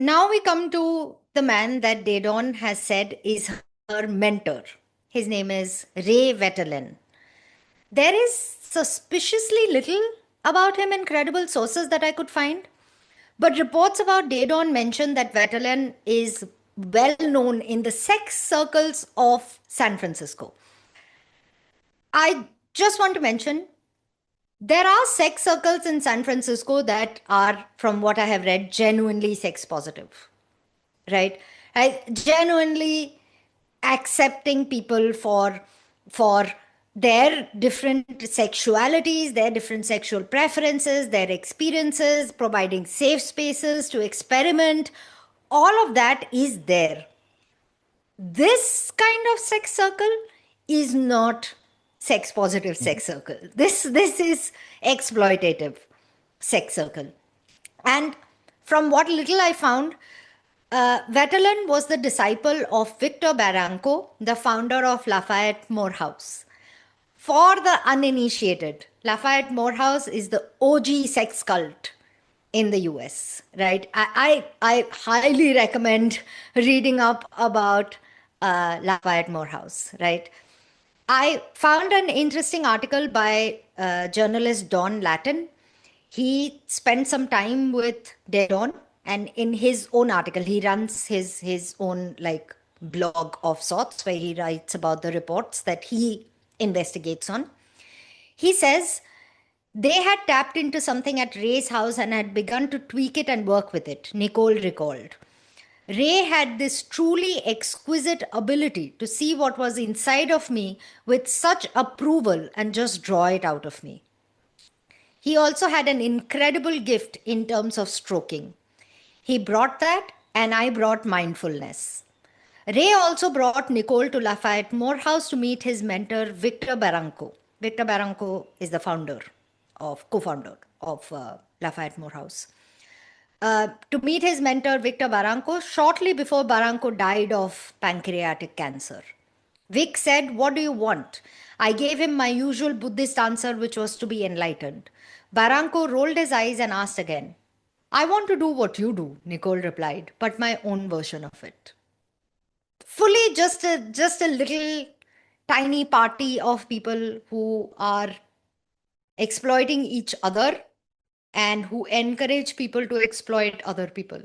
Now we come to the man that Daedone has said is her mentor. His name is Ray Vetelin. There is suspiciously little about him in credible sources that I could find, but reports about Daedone mention that Vetelin is well known in the sex circles of San Francisco. I just want to mention there are sex circles in San Francisco that are, from what I have read, genuinely sex positive, right? Genuinely accepting people for their different sexualities, their different sexual preferences, their experiences, providing safe spaces to experiment. All of that is there. This kind of sex circle is not sex positive sex circle. This is exploitative sex circle. And from what little I found, Vetelin was the disciple of Victor Barranco, the founder of Lafayette Morehouse. For the uninitiated, Lafayette Morehouse is the OG sex cult in the US, right? I highly recommend reading up about Lafayette Morehouse, right? I found an interesting article by journalist Don Lattin. He spent some time with Daedone, and in his own article, he runs his own like blog of sorts where he writes about the reports that he investigates on. He says they had tapped into something at Ray's house and had begun to tweak it and work with it, Nicole recalled. Ray had this truly exquisite ability to see what was inside of me with such approval and just draw it out of me. He also had an incredible gift in terms of stroking. He brought that, and I brought mindfulness. Ray also brought Nicole to Lafayette Morehouse to meet his mentor, Victor Barranco. Victor Barranco is the co-founder of Lafayette Morehouse. To meet his mentor, Victor Barranco, shortly before Barranco died of pancreatic cancer. Vic said, "What do you want?" I gave him my usual Buddhist answer, which was to be enlightened. Barranco rolled his eyes and asked again. "I want to do what you do," Nicole replied, "but my own version of it." Fully just a little tiny party of people who are exploiting each other and who encourage people to exploit other people.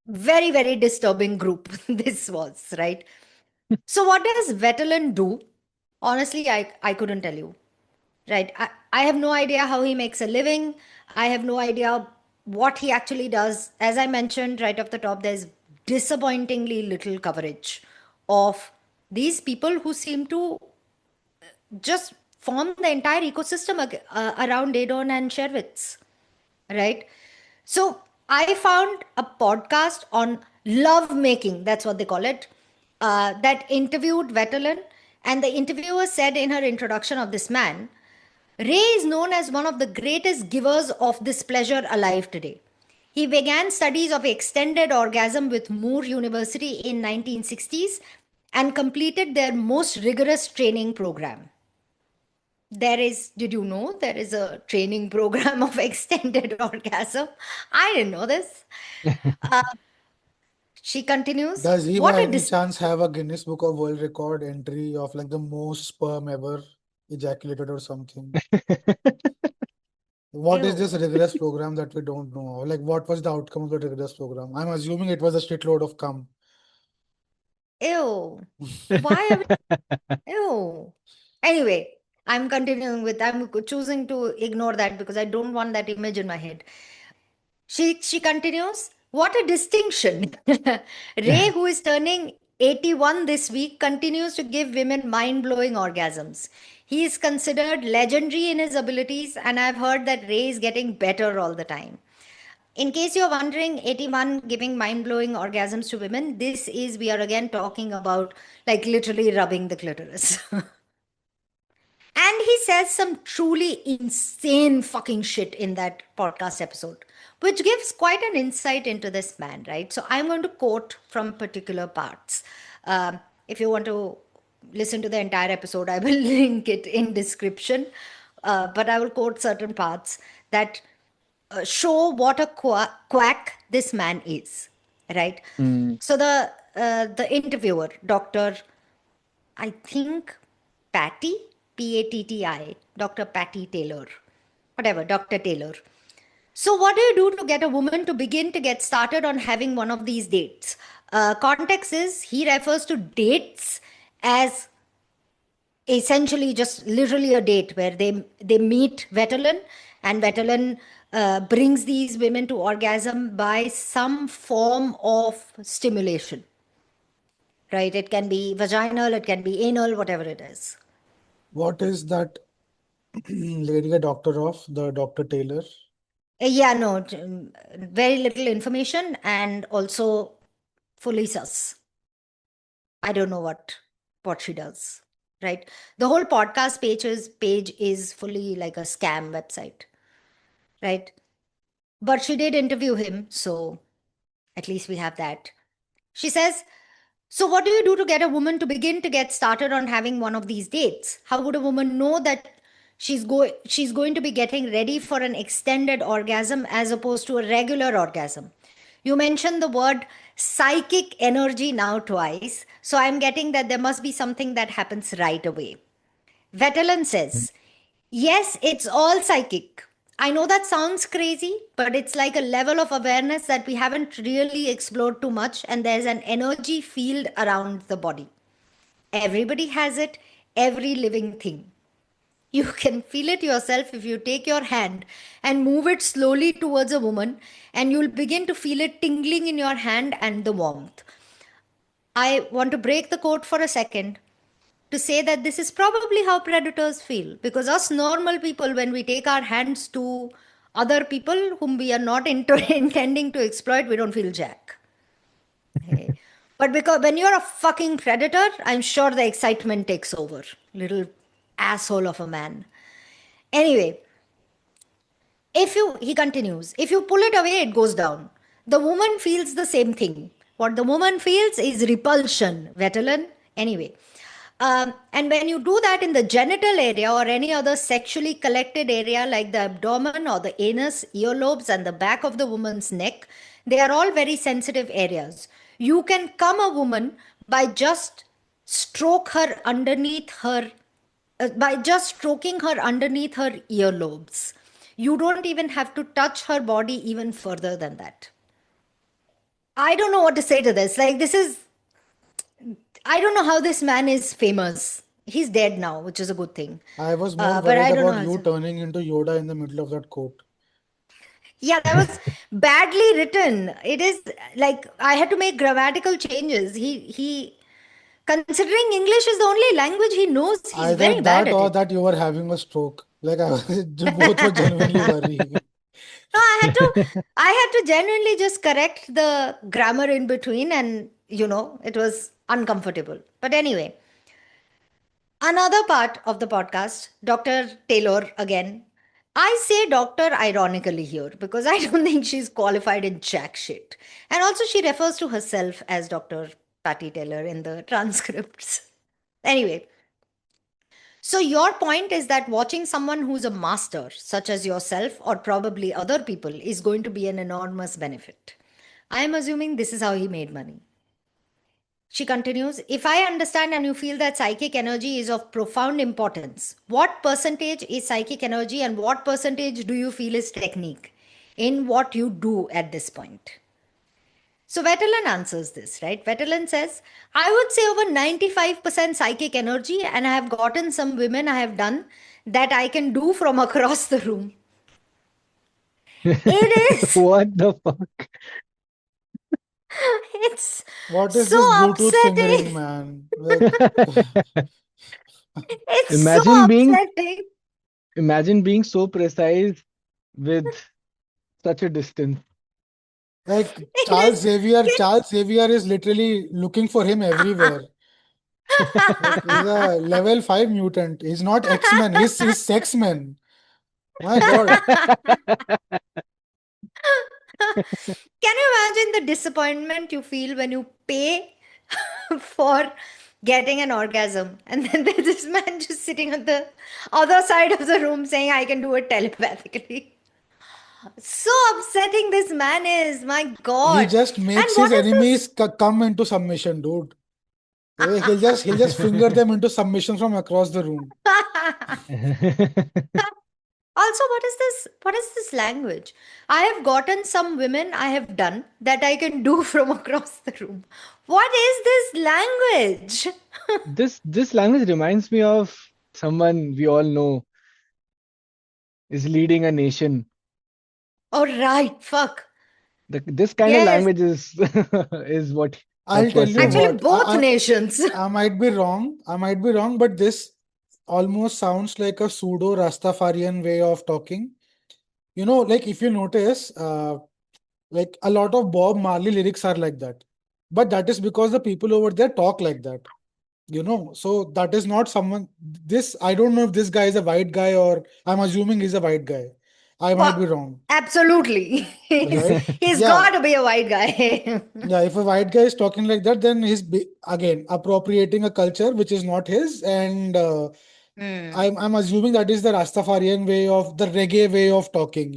Very, very disturbing group this was, right? So what does Vetelin do? Honestly, I couldn't tell you, right? I have no idea how he makes a living. I have no idea what he actually does. As I mentioned right off the top, there's disappointingly little coverage of these people who seem to just form the entire ecosystem around Daedone and Sherwitz, right? So I found a podcast on love making, that's what they call it, that interviewed Vetelin. And the interviewer said in her introduction of this man, Ray is known as one of the greatest givers of this pleasure alive today. He began studies of extended orgasm with Moore University in 1960s and completed their most rigorous training program. Did you know there is a training program of extended orgasm? I didn't know this. Uh, she continues, Does he what by a any chance have a Guinness Book of World Record entry of like the most sperm ever ejaculated or something? What is this ew, rigorous program that we don't know? Like, what was the outcome of the rigorous program? I'm assuming it was a shitload of cum. ew. Why are ew. Anyway, I'm choosing to ignore that because I don't want that image in my head. She continues, what a distinction. Ray, who is turning 81 this week, continues to give women mind-blowing orgasms. He is considered legendary in his abilities, and I've heard that Ray is getting better all the time. In case you're wondering, 81 giving mind-blowing orgasms to women, we are again talking about like literally rubbing the clitoris. And he says some truly insane fucking shit in that podcast episode, which gives quite an insight into this man, right? So I'm going to quote from particular parts. If you want to listen to the entire episode, I will link it in description. But I will quote certain parts that show what a quack this man is, right? Mm. So the interviewer, Doctor, I think Patty, Patti, Doctor Patty Taylor, whatever, Doctor Taylor. So, what do you do to get a woman to begin to get started on having one of these dates? Context is he refers to dates as essentially just literally a date where they meet Veteran, and Veteran brings these women to orgasm by some form of stimulation, right? It can be vaginal, it can be anal, whatever it is. What is that lady a doctor of, the Dr. Taylor? Yeah, no, very little information and also fully sus. I don't know what she does, right? The whole podcast page is fully like a scam website, right? But she did interview him, so at least we have that. She says, "So what do you do to get a woman to begin to get started on having one of these dates? How would a woman know that she's going to be getting ready for an extended orgasm as opposed to a regular orgasm?" You mentioned the word psychic energy now twice, so I'm getting that there must be something that happens right away. Veteran says, "Yes, it's all psychic. I know that sounds crazy, but it's like a level of awareness that we haven't really explored too much, and there's an energy field around the body. Everybody has it, every living thing. You can feel it yourself if you take your hand and move it slowly towards a woman, and you'll begin to feel it tingling in your hand and the warmth." I want to break the code for a second to say that this is probably how predators feel, because us normal people, when we take our hands to other people whom we are not intending to exploit, we don't feel jack. Hey. But because when you're a fucking predator, I'm sure the excitement takes over. Little asshole of a man. Anyway, he continues, if you pull it away, it goes down. The woman feels the same thing. What the woman feels is repulsion, Veteran. Anyway. And when you do that in the genital area or any other sexually collected area like the abdomen or the anus, earlobes, and the back of the woman's neck, they are all very sensitive areas. You can come a woman by just stroke her underneath her by just stroking her underneath her earlobes. You don't even have to touch her body even further than that. I don't know what to say to this. Like, I don't know how this man is famous. He's dead now, which is a good thing. I was more But worried I don't know about how. you turning into Yoda in the middle of that quote. Yeah, that was badly written. It is like I had to make grammatical changes. Considering English is the only language he knows, he's Either very bad that at or it. that you were having a stroke. Like I was, both were genuinely worrying. No, I had to genuinely just correct the grammar in between, and it was uncomfortable. But anyway, another part of the podcast, Dr. Taylor again. I say doctor ironically here because I don't think she's qualified in jack shit. And also she refers to herself as Dr. Patty Taylor in the transcripts. Anyway, so, your point is that watching someone who's a master, such as yourself or probably other people, is going to be an enormous benefit. I am assuming this is how he made money. She continues, if I understand and you feel that psychic energy is of profound importance, what percentage is psychic energy and what percentage do you feel is technique in what you do at this point? So Veteran answers this, right? Veteran says, I would say over 95% psychic energy, and I have gotten some women I have done that I can do from across the room. It is, What the fuck? it's What is so this Bluetooth fingering, upsetting. man? Like, It's so Imagine being upsetting. imagine being so precise with such a distance. like It is. Charles Xavier is literally looking for him everywhere. Like he's a level 5 mutant. He's not X-Men, he's Sex-Men. My God. Can you imagine the disappointment you feel when you pay for getting an orgasm and then there's this man just sitting on the other side of the room saying, I can do it telepathically? So upsetting this man is, my He God. just And makes his what is enemies this? come into submission, dude. He'll just finger them into submission from across the room. Also, what is this? What is this language? I have gotten some women I have done that I can do from across the room. What is this language? This language reminds me of someone we all know is leading a nation. Oh, right. Fuck. This kind of Yes. language is is what I'll that tell you person Actually, has. what, both nations. I might be wrong. I might be wrong, but this almost sounds like a pseudo Rastafarian way of talking. Like if you notice, like a lot of Bob Marley lyrics are like that. But that is because the people over there talk like that. So that is not someone. This, I don't know if this guy is a white guy, or I'm assuming he's a white guy. I might be Well, wrong, absolutely. right? He's Yeah. got to be a white guy. Yeah, if a white guy is talking like that, then he's again appropriating a culture which is not his, and Hmm. I'm assuming that is the Rastafarian way of the reggae way of talking.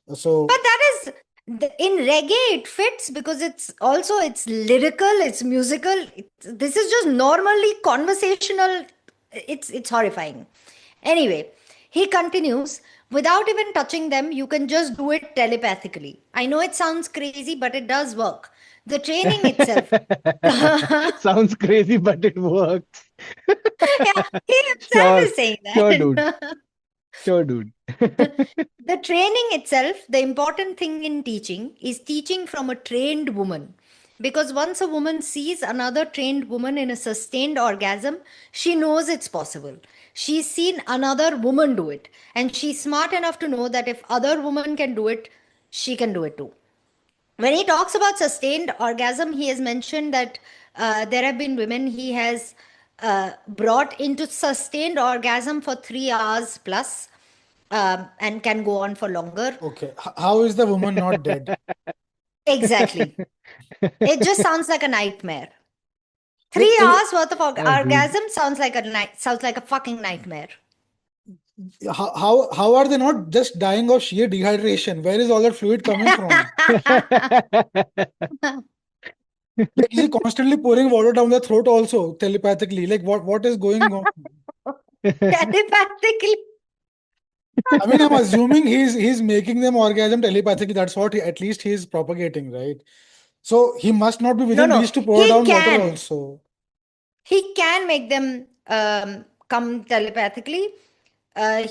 But So that is in reggae it fits because it's lyrical, it's musical. This is just normally conversational. It's horrifying. Anyway, he continues, without even touching them, you can just do it telepathically. I know it sounds crazy, but it does work. The training itself. Yeah, Sounds crazy, but it works. he himself Sure, is saying sure, dude. that. Sure, dude. The training itself, the important thing in teaching is teaching from a trained woman. Because once a woman sees another trained woman in a sustained orgasm, she knows it's possible. She's seen another woman do it. And she's smart enough to know that if other women can do it, she can do it too. When he talks about sustained orgasm, he has mentioned that there have been women he has brought into sustained orgasm for 3 hours plus, and can go on for longer. okay, how is the woman not dead? Exactly. It just sounds like a nightmare. Like, 3 hours worth of Oh, dude. orgasm sounds like a fucking nightmare. how are they not just dying of sheer dehydration? Where is all that fluid coming from? Like, is he constantly pouring water down their throat also telepathically? Like, what is going on? Telepathically. I mean, I'm assuming he's making them orgasm telepathically. That's what at least he's propagating, right? So he must not be No, within no, reach to pour he down water can. also. He can make them come telepathically.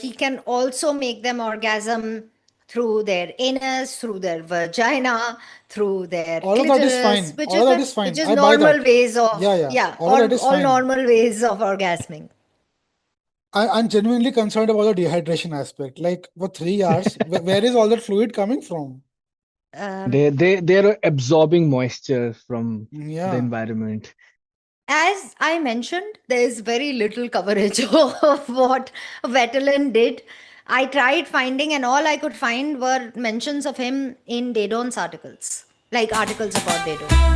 He can also make them orgasm through their anus, through their vagina, through their All of that is clitoris, fine. All of that is which fine. is I buy normal that. ways Yeah, of, yeah. yeah, All of that is all fine. normal ways of orgasming. I'm genuinely concerned about the dehydration aspect. Like, for 3 hours, where is all that fluid coming from? Um, They're absorbing moisture from the Yeah. environment. as I mentioned, there is very little coverage of what Vettelin did. I tried finding, and all I could find were mentions of him in Daedone's articles, like articles about Daedone.